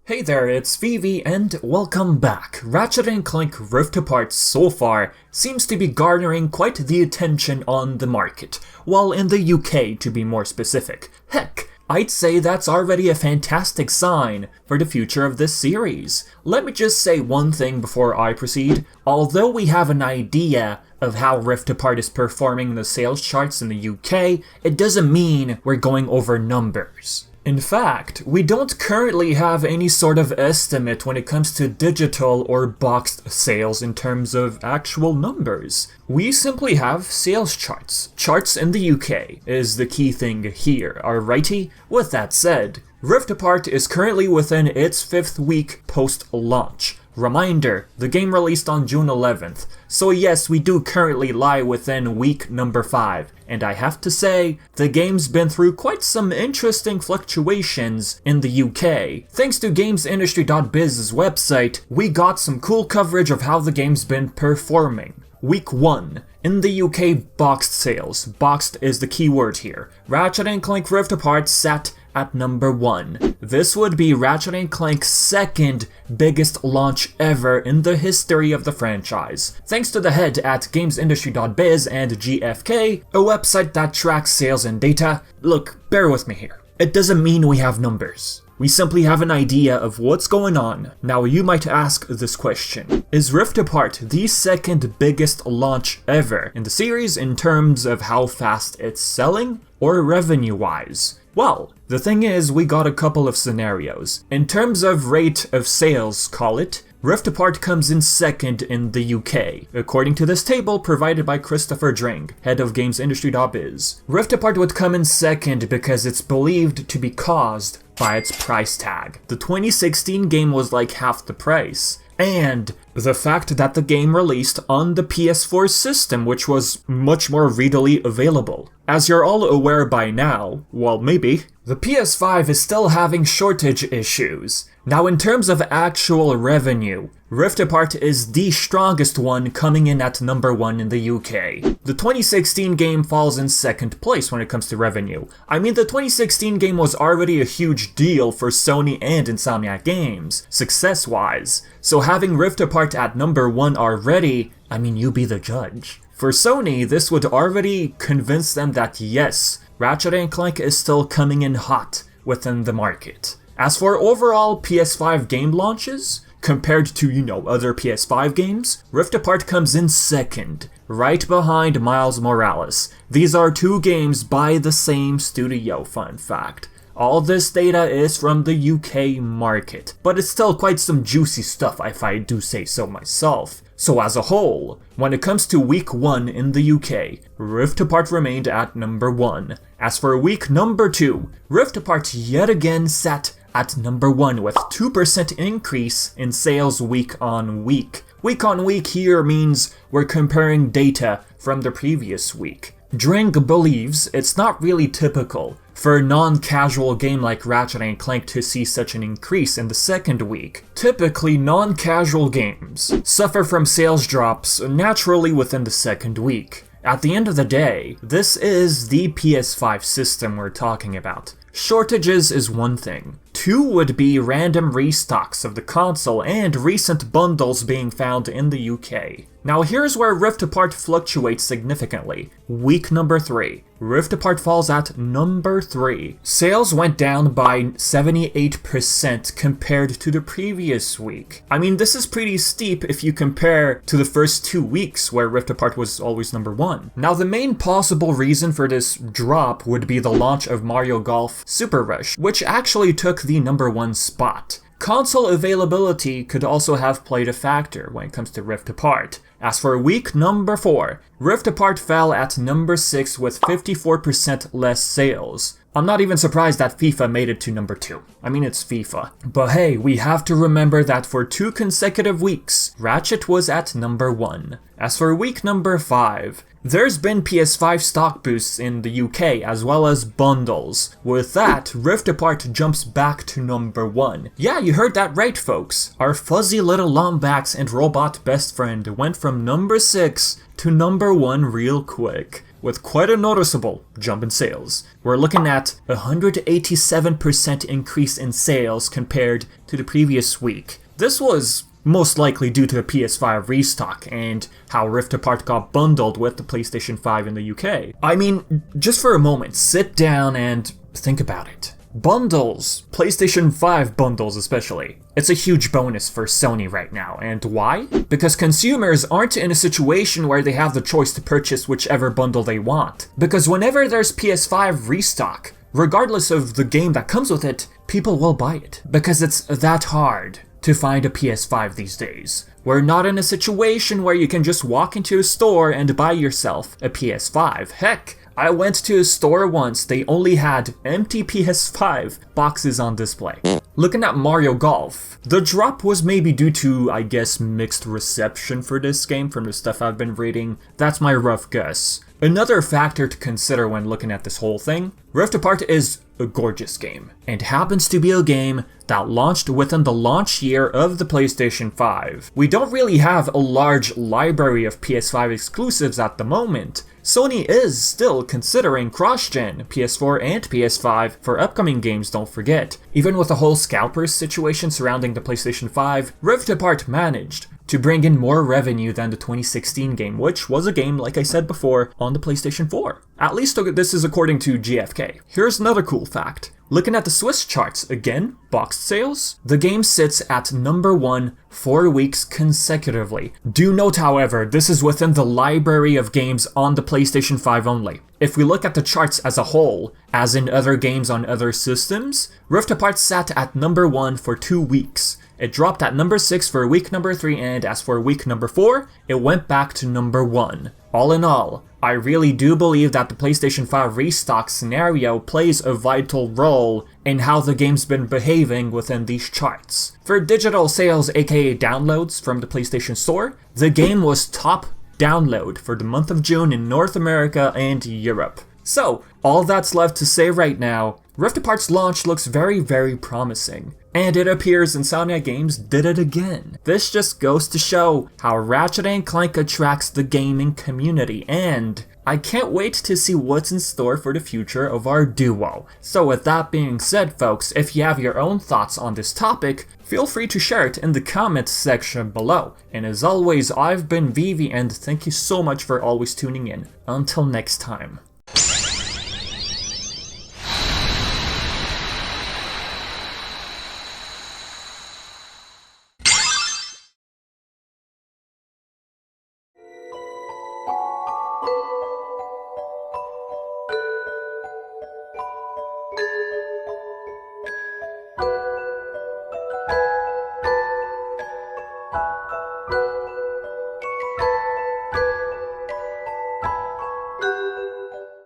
Hey there, it's Vivi and welcome back. Ratchet & Clank Rift Apart so far seems to be garnering quite the attention on the market, while in the UK to be more specific. Heck, I'd say that's already a fantastic sign for the future of this series. Let me just say one thing before I proceed. Although we have an idea of how Rift Apart is performing in the sales charts in the UK, it doesn't mean we're going over numbers. In fact, we don't currently have any sort of estimate when it comes to digital or boxed sales in terms of actual numbers. We simply have sales charts. Charts in the UK is the key thing here, alrighty? With that said, Rift Apart is currently within its 5th week post-launch. Reminder, the game released on June 11th, so yes, we do currently lie within week number 5, and I have to say, the game's been through quite some interesting fluctuations in the UK. Thanks to gamesindustry.biz's website, we got some cool coverage of how the game's been performing. Week 1. In the UK boxed sales, boxed is the key word here, Ratchet & Clank Rift Apart sat at number 1. This would be Ratchet & Clank's second biggest launch ever in the history of the franchise. Thanks to the head at gamesindustry.biz and GFK, a website that tracks sales and data. Look, bear with me here. It doesn't mean we have numbers. We simply have an idea of what's going on. Now you might ask this question. Is Rift Apart the second biggest launch ever in the series in terms of how fast it's selling or revenue-wise? Well, the thing is, we got a couple of scenarios. In terms of rate of sales, call it, Rift Apart comes in second in the UK, according to this table provided by Christopher Dring, head of gamesindustry.biz. Rift Apart would come in second because it's believed to be caused by its price tag. The 2016 game was like half the price. And the fact that the game released on the PS4 system, which was much more readily available. As you're all aware by now, well maybe, the PS5 is still having shortage issues. Now in terms of actual revenue, Rift Apart is the strongest one, coming in at number 1 in the UK. The 2016 game falls in second place when it comes to revenue. I mean, the 2016 game was already a huge deal for Sony and Insomniac Games, success-wise. So having Rift Apart at number 1 already, I mean, you be the judge. For Sony, this would already convince them that yes, Ratchet & Clank is still coming in hot within the market. As for overall PS5 game launches, compared to, other PS5 games, Rift Apart comes in second, right behind Miles Morales. These are 2 games by the same studio, fun fact. All this data is from the UK market, but it's still quite some juicy stuff if I do say so myself. So as a whole, when it comes to week 1 in the UK, Rift Apart remained at number 1. As for week number 2, Rift Apart yet again sat at number 1 with 2% increase in sales week on week. Week on week here means we're comparing data from the previous week. Dring believes it's not really typical for a non-casual game like Ratchet & Clank to see such an increase in the second week. Typically, non-casual games suffer from sales drops naturally within the second week. At the end of the day, this is the PS5 system we're talking about. Shortages is one thing. 2 would be random restocks of the console and recent bundles being found in the UK. Now here's where Rift Apart fluctuates significantly. Week number 3. Rift Apart falls at number 3. Sales went down by 78% compared to the previous week. I mean, this is pretty steep if you compare to the first 2 weeks where Rift Apart was always number 1. Now the main possible reason for this drop would be the launch of Mario Golf Super Rush, which actually took the number 1 spot. Console availability could also have played a factor when it comes to Rift Apart. As for week number 4, Rift Apart fell at number 6 with 54% less sales. I'm not even surprised that FIFA made it to number 2. I mean, it's FIFA. But hey, we have to remember that for 2 consecutive weeks, Ratchet was at number 1. As for week number 5, there's been PS5 stock boosts in the UK as well as bundles. With that, Rift Apart jumps back to number 1. Yeah, you heard that right, folks. Our fuzzy little Lombax and robot best friend went from number 6 to number 1 real quick. with quite a noticeable jump in sales. We're looking at a 187% increase in sales compared to the previous week. This was most likely due to a PS5 restock and how Rift Apart got bundled with the PlayStation 5 in the UK. I mean, just for a moment, sit down and think about it. Bundles, PlayStation 5 bundles especially, it's a huge bonus for Sony right now. And why? Because consumers aren't in a situation where they have the choice to purchase whichever bundle they want. Because whenever there's PS5 restock, regardless of the game that comes with it, people will buy it. Because it's that hard to find a PS5 these days. We're not in a situation where you can just walk into a store and buy yourself a PS5. Heck, I went to a store once, they only had empty PS5 boxes on display. Looking at Mario Golf, the drop was maybe due to, I guess, mixed reception for this game from the stuff I've been reading. That's my rough guess. Another factor to consider when looking at this whole thing, Rift Apart is a gorgeous game, and happens to be a game that launched within the launch year of the PlayStation 5. We don't really have a large library of PS5 exclusives at the moment. Sony is still considering cross-gen PS4 and PS5 for upcoming games, don't forget. Even with the whole scalpers situation surrounding the PlayStation 5, Rift Apart managed to bring in more revenue than the 2016 game, which was a game, like I said before, on the PlayStation 4. At least this is according to GFK. Here's another cool fact. Looking at the Swiss charts, again, boxed sales, the game sits at number 1 4 weeks consecutively. Do note, however, this is within the library of games on the PlayStation 5 only. If we look at the charts as a whole, as in other games on other systems, Rift Apart sat at number 1 for 2 weeks. It dropped at number 6 for week number 3, and as for week number 4, it went back to number 1. All in all, I really do believe that the PlayStation 5 restock scenario plays a vital role in how the game's been behaving within these charts. For digital sales, aka downloads from the PlayStation Store, the game was top download for the month of June in North America and Europe. So, all that's left to say right now, Rift Apart's launch looks very, very promising. And it appears Insomniac Games did it again. This just goes to show how Ratchet Clank attracts the gaming community, and I can't wait to see what's in store for the future of our duo. So with that being said, folks, if you have your own thoughts on this topic, feel free to share it in the comments section below. And as always, I've been Vivi, and thank you so much for always tuning in. Until next time.